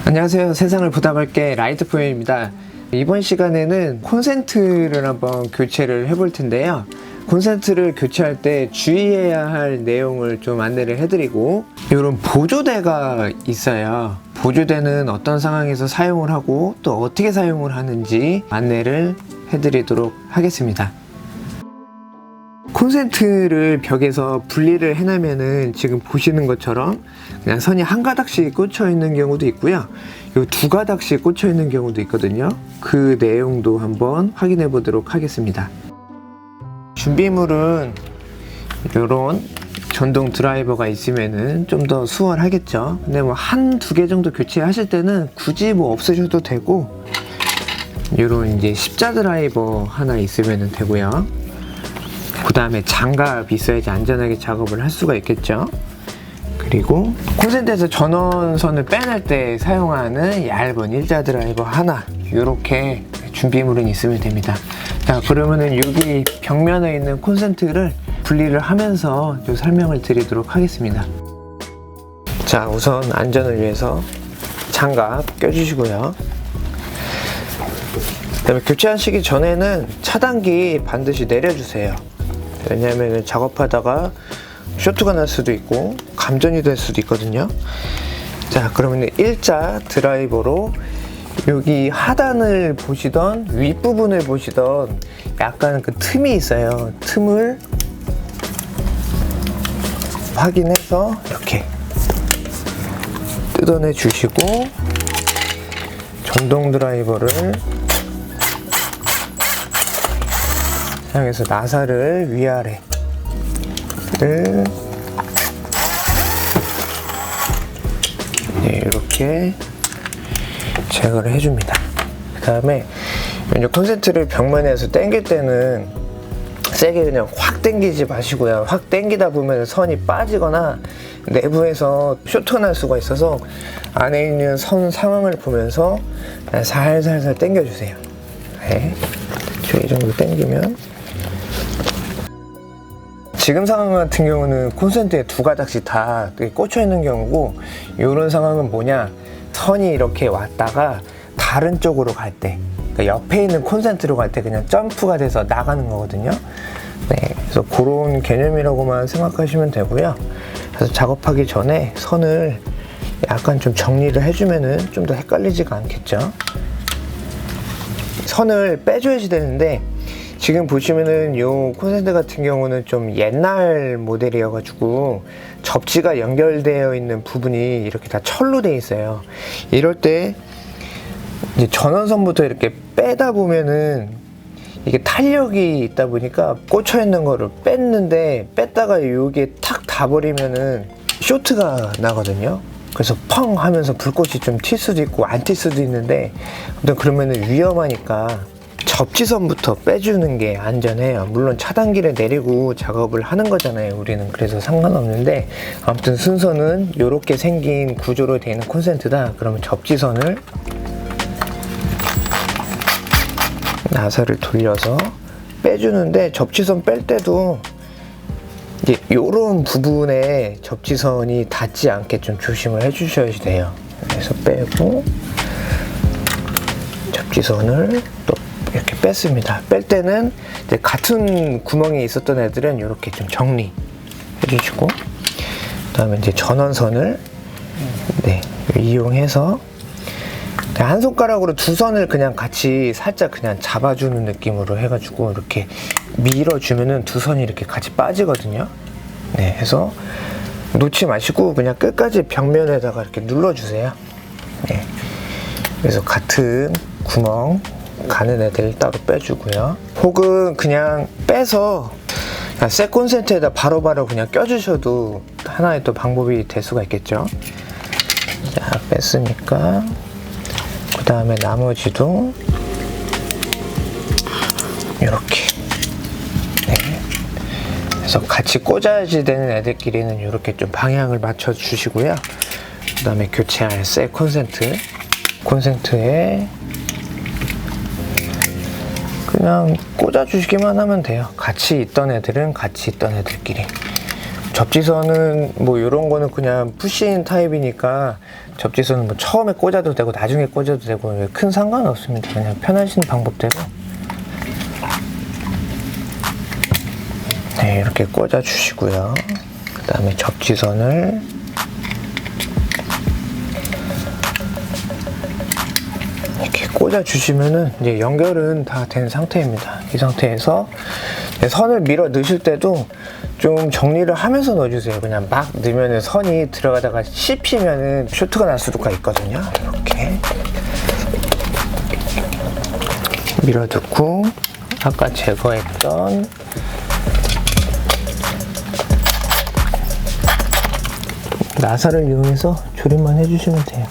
안녕하세요. 세상을 보다 밝게 라이트포유입니다. 이번 시간에는 콘센트를 한번 교체를 해볼 텐데요. 콘센트를 교체할 때 주의해야 할 내용을 좀 안내를 해드리고, 이런 보조대가 있어요. 보조대는 어떤 상황에서 사용을 하고 또 어떻게 사용을 하는지 안내를 해드리도록 하겠습니다. 콘센트를 벽에서 분리를 해놓으면은 지금 보시는 것처럼 그냥 선이 한 가닥씩 꽂혀 있는 경우도 있고요, 요 두 가닥씩 꽂혀 있는 경우도 있거든요. 그 내용도 한번 확인해 보도록 하겠습니다. 준비물은 요런 전동 드라이버가 있으면은 좀 더 수월하겠죠. 근데 뭐 한두 개 정도 교체하실 때는 굳이 뭐 없으셔도 되고, 요런 이제 십자 드라이버 하나 있으면 되고요. 그 다음에 장갑이 있어야지 안전하게 작업을 할 수가 있겠죠. 그리고 콘센트에서 전원선을 빼낼 때 사용하는 얇은 일자 드라이버 하나, 이렇게 준비물은 있으면 됩니다. 자, 그러면은 여기 벽면에 있는 콘센트를 분리를 하면서 좀 설명을 드리도록 하겠습니다. 자, 우선 안전을 위해서 장갑 껴주시고요. 그다음에 교체하시기 전에는 차단기 반드시 내려주세요. 왜냐하면 작업하다가 쇼트가 날 수도 있고 감전이 될 수도 있거든요. 자, 그러면 일자 드라이버로 여기 하단을 보시던 윗부분을 보시던 약간 그 틈이 있어요. 틈을 확인해서 이렇게 뜯어내 주시고, 전동 드라이버를 사용해서 나사를 위아래를 이렇게 제거를 해줍니다. 그 다음에 콘센트를 벽면에서 당길 때는 세게 그냥 확 당기지 마시고요. 확 당기다 보면 선이 빠지거나 내부에서 쇼트가 날 수가 있어서 안에 있는 선 상황을 보면서 살살살 당겨주세요. 네. 이 정도 당기면, 지금 상황 같은 경우는 콘센트에 두 가닥씩 다 꽂혀 있는 경우고, 이런 상황은 뭐냐, 선이 이렇게 왔다가 다른 쪽으로 갈 때, 그러니까 옆에 있는 콘센트로 갈 때 그냥 점프가 돼서 나가는 거거든요. 네, 그래서 그런 개념이라고만 생각하시면 되고요. 그래서 작업하기 전에 선을 약간 좀 정리를 해주면은 좀 더 헷갈리지가 않겠죠. 선을 빼줘야지 되는데, 지금 보시면은 요 콘센트 같은 경우는 좀 옛날 모델이어 가지고 접지가 연결되어 있는 부분이 이렇게 다 철로 되어 있어요. 이럴 때 이제 전원선부터 이렇게 빼다 보면은 이게 탄력이 있다 보니까 꽂혀 있는 거를 뺐는데, 뺐다가 여기에 탁 닿아버리면은 쇼트가 나거든요. 그래서 펑 하면서 불꽃이 좀 튈 수도 있고 안 튈 수도 있는데, 그러면은 위험하니까 접지선부터 빼주는 게 안전해요. 물론 차단기를 내리고 작업을 하는 거잖아요, 우리는. 그래서 상관없는데, 아무튼 순서는 이렇게 생긴 구조로 되어 있는 콘센트다. 그러면 접지선을 나사를 돌려서 빼주는데, 접지선 뺄 때도 이제 요런 부분에 접지선이 닿지 않게 좀 조심을 해주셔야 돼요. 그래서 빼고 접지선을 또 이렇게 뺐습니다. 뺄 때는 이제 같은 구멍이 있었던 애들은 이렇게 좀 정리해 주시고, 그 다음에 이제 전원선을 이용해서 한 손가락으로 두 선을 그냥 같이 살짝 그냥 잡아주는 느낌으로 해가지고 이렇게 밀어주면은 두 선이 이렇게 같이 빠지거든요. 네, 해서 놓지 마시고 그냥 끝까지 벽면에다가 이렇게 눌러주세요. 네, 그래서 같은 구멍 가는 애들 따로 빼주고요. 혹은 그냥 빼서 새 콘센트에다 바로바로 그냥 껴주셔도 하나의 또 방법이 될 수가 있겠죠. 자, 뺐으니까 그 다음에 나머지도 이렇게, 네, 그래서 같이 꽂아야지 되는 애들끼리는 이렇게 좀 방향을 맞춰 주시고요. 그 다음에 교체할 새 콘센트에 그냥 꽂아주시기만 하면 돼요. 같이 있던 애들은 같이 있던 애들끼리. 접지선은 뭐 이런 거는 그냥 푸시인 타입이니까 접지선은 뭐 처음에 꽂아도 되고 나중에 꽂아도 되고 큰 상관은 없습니다. 그냥 편하신 방법대로 네, 이렇게 꽂아 주시고요. 그 다음에 접지선을 이렇게 꽂아 주시면은 이제 연결은 다 된 상태입니다. 이 상태에서 선을 밀어 넣으실 때도 좀 정리를 하면서 넣어주세요. 그냥 막 넣으면 선이 들어가다가 씹히면은 쇼트가 날 수가 있거든요. 이렇게 밀어 넣고 아까 제거했던 나사를 이용해서 조립만 해주시면 돼요.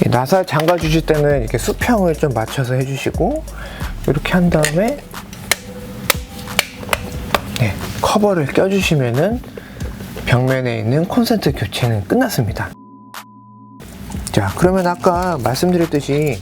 나사 잠가 주실 때는 이렇게 수평을 좀 맞춰서 해주시고 이렇게 한 다음에 네, 커버를 껴주시면은 벽면에 있는 콘센트 교체는 끝났습니다. 자, 그러면 아까 말씀드렸듯이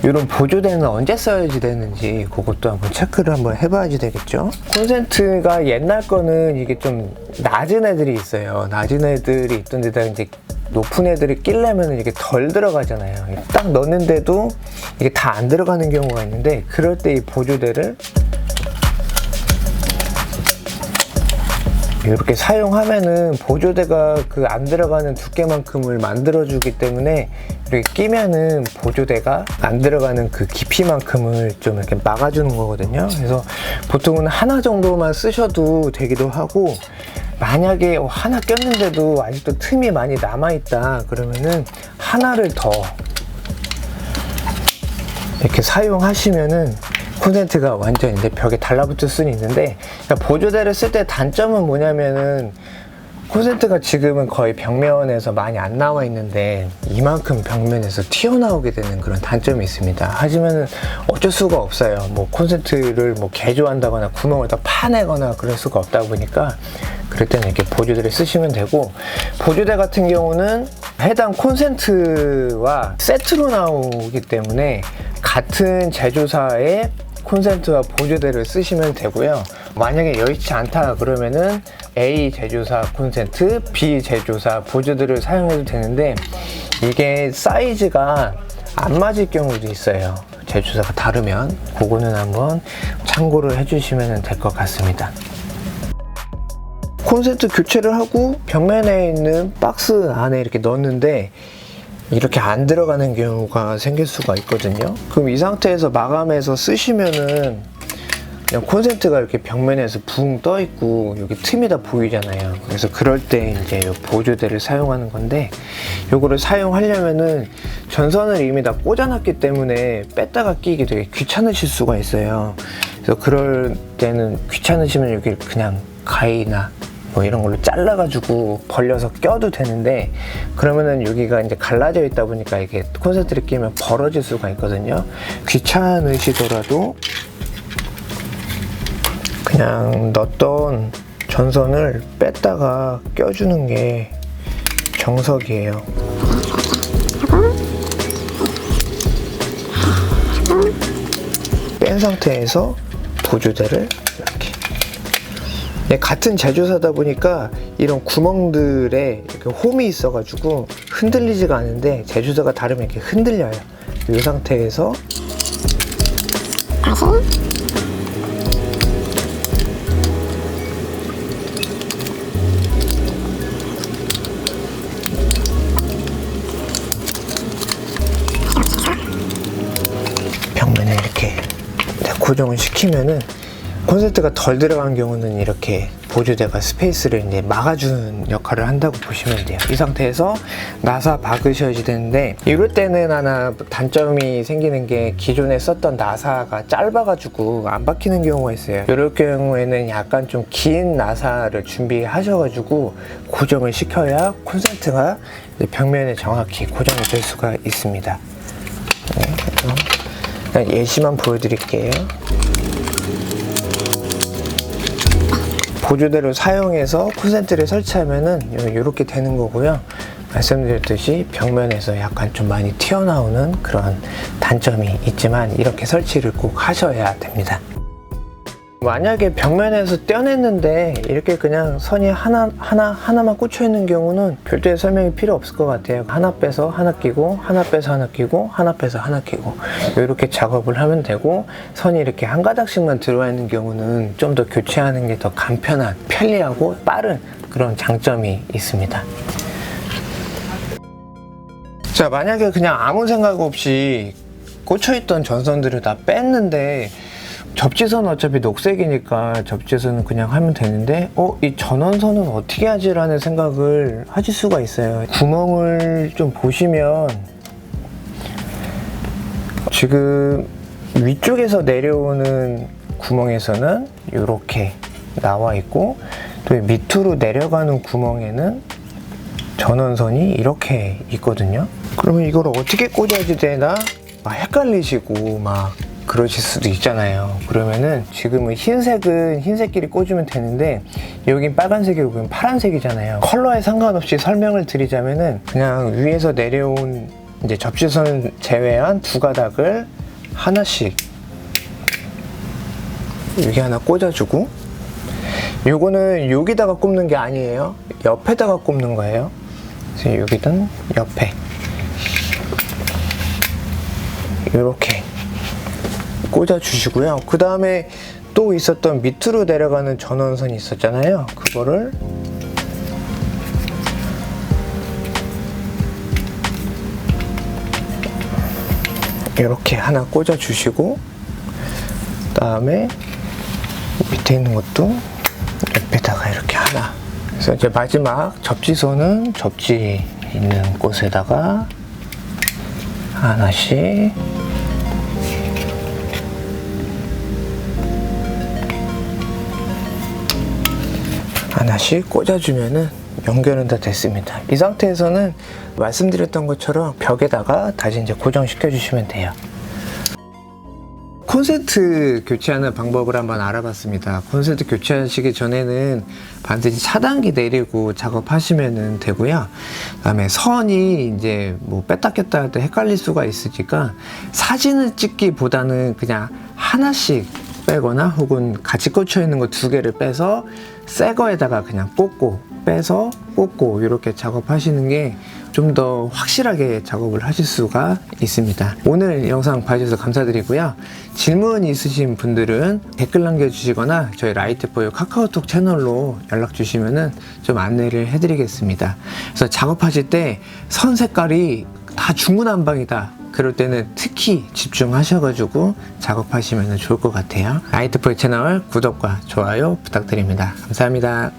이런 보조대는 언제 써야지 되는지 그것도 한번 체크를 한번 해봐야지 되겠죠. 콘센트가 옛날 거는 이게 좀 낮은 애들이 있어요. 낮은 애들이 있던 데다 이제 높은 애들이 끼려면 이게 덜 들어가잖아요. 딱 넣는데도 이게 다 안 들어가는 경우가 있는데 그럴 때 이 보조대를 이렇게 사용하면은 보조대가 그 안 들어가는 두께만큼을 만들어주기 때문에 이렇게 끼면은 보조대가 안 들어가는 그 깊이만큼을 좀 이렇게 막아주는 거거든요. 그래서 보통은 하나 정도만 쓰셔도 되기도 하고, 만약에 하나 꼈는데도 아직도 틈이 많이 남아있다 그러면은 하나를 더 이렇게 사용하시면은 콘센트가 완전 이제 벽에 달라붙을 수는 있는데, 그러니까 보조대를 쓸 때 단점은 뭐냐면은 콘센트가 지금은 거의 벽면에서 많이 안 나와 있는데 이만큼 벽면에서 튀어나오게 되는 그런 단점이 있습니다. 하지만 어쩔 수가 없어요. 뭐 콘센트를 뭐 개조한다거나 구멍을 더 파내거나 그럴 수가 없다 보니까 그럴 때는 이렇게 보조대를 쓰시면 되고, 보조대 같은 경우는 해당 콘센트와 세트로 나오기 때문에 같은 제조사의 콘센트와 보조대를 쓰시면 되고요. 만약에 여의치 않다 그러면은 A 제조사 콘센트, B 제조사 보조대를 사용해도 되는데 이게 사이즈가 안 맞을 경우도 있어요. 제조사가 다르면 그거는 한번 참고를 해주시면 될 것 같습니다. 콘센트 교체를 하고 벽면에 있는 박스 안에 이렇게 넣었는데 이렇게 안 들어가는 경우가 생길 수가 있거든요. 그럼 이 상태에서 마감해서 쓰시면은 그냥 콘센트가 이렇게 벽면에서 붕 떠 있고 여기 틈이 다 보이잖아요. 그래서 그럴 때 이제 보조대를 사용하는 건데, 요거를 사용하려면은 전선을 이미 다 꽂아놨기 때문에 뺐다가 끼기 되게 귀찮으실 수가 있어요. 그래서 그럴 때는 귀찮으시면 여기 그냥 가위나 뭐 이런 걸로 잘라가지고 벌려서 껴도 되는데, 그러면은 여기가 이제 갈라져 있다 보니까 이게 콘센트를 끼면 벌어질 수가 있거든요. 귀찮으시더라도 그냥 넣었던 전선을 뺐다가 껴주는 게 정석이에요. 뺀 상태에서 보조대를 이렇게, 같은 제조사다 보니까 이런 구멍들에 이렇게 홈이 있어가지고 흔들리지가 않은데, 제조사가 다르면 이렇게 흔들려요. 이 상태에서 다시 벽면에 이렇게 고정을 시키면은 콘센트가 덜 들어간 경우는 이렇게 보조대가 스페이스를 이제 막아주는 역할을 한다고 보시면 돼요. 이 상태에서 나사 박으셔야 되는데, 이럴 때는 하나 단점이 생기는 게 기존에 썼던 나사가 짧아가지고 안 박히는 경우가 있어요. 이럴 경우에는 약간 좀 긴 나사를 준비하셔가지고 고정을 시켜야 콘센트가 벽면에 정확히 고정이 될 수가 있습니다. 네, 그냥 예시만 보여드릴게요. 보조대를 사용해서 콘센트를 설치하면은 이렇게 되는 거고요. 말씀드렸듯이 벽면에서 약간 좀 많이 튀어나오는 그런 단점이 있지만 이렇게 설치를 꼭 하셔야 됩니다. 만약에 벽면에서 떼어냈는데 이렇게 그냥 선이 하나만 꽂혀 있는 경우는 별도의 설명이 필요 없을 것 같아요. 하나 빼서 하나 끼고, 하나 빼서 하나 끼고, 하나 빼서 하나 끼고, 이렇게 작업을 하면 되고, 선이 이렇게 한 가닥씩만 들어와 있는 경우는 좀 더 교체하는 게 더 간편한, 편리하고 빠른 그런 장점이 있습니다. 자, 만약에 그냥 아무 생각 없이 꽂혀있던 전선들을 다 뺐는데 접지선은 어차피 녹색이니까 접지선은 그냥 하면 되는데 이 전원선은 어떻게 하지? 라는 생각을 하실 수가 있어요. 구멍을 좀 보시면 지금 위쪽에서 내려오는 구멍에서는 이렇게 나와 있고, 또 밑으로 내려가는 구멍에는 전원선이 이렇게 있거든요. 그러면 이걸 어떻게 꽂아야 되나 헷갈리시고 막 그러실 수도 있잖아요. 그러면은 지금은 흰색은 흰색끼리 꽂으면 되는데 여긴 빨간색이고 여긴 파란색이잖아요. 컬러에 상관없이 설명을 드리자면은 그냥 위에서 내려온 이제 접지선 제외한 두 가닥을 하나씩 여기 하나 꽂아주고, 요거는 여기다가 꼽는 게 아니에요. 옆에다가 꼽는 거예요. 그래서 여기든 옆에 이렇게 꽂아 주시고요. 그 다음에 또 있었던 밑으로 내려가는 전원선이 있었잖아요. 그거를 이렇게 하나 꽂아 주시고, 그 다음에 밑에 있는 것도 옆에다가 이렇게 하나. 그래서 이제 마지막 접지선은 접지 있는 곳에다가 하나씩 꽂아주면은 연결은 다 됐습니다. 이 상태에서는 말씀드렸던 것처럼 벽에다가 다시 이제 고정시켜 주시면 돼요. 콘센트 교체하는 방법을 한번 알아봤습니다. 콘센트 교체하시기 전에는 반드시 차단기 내리고 작업하시면 되고요. 그 다음에 선이 이제 뭐 뺐다 꼈다 할 때 헷갈릴 수가 있으니까 사진을 찍기보다는 그냥 하나씩 빼거나 혹은 같이 꽂혀 있는 거 두 개를 빼서 새 거에다가 그냥 꽂고 빼서 꽂고 이렇게 작업하시는 게 좀 더 확실하게 작업을 하실 수가 있습니다. 오늘 영상 봐주셔서 감사드리고요. 질문 있으신 분들은 댓글 남겨주시거나 저희 라이트포유 카카오톡 채널로 연락 주시면은 좀 안내를 해드리겠습니다. 그래서 작업하실 때 선 색깔이 다 중구난방이다, 그럴 때는 특히 집중하셔가지고 작업하시면 좋을 것 같아요. 라이트포유 채널 구독과 좋아요 부탁드립니다. 감사합니다.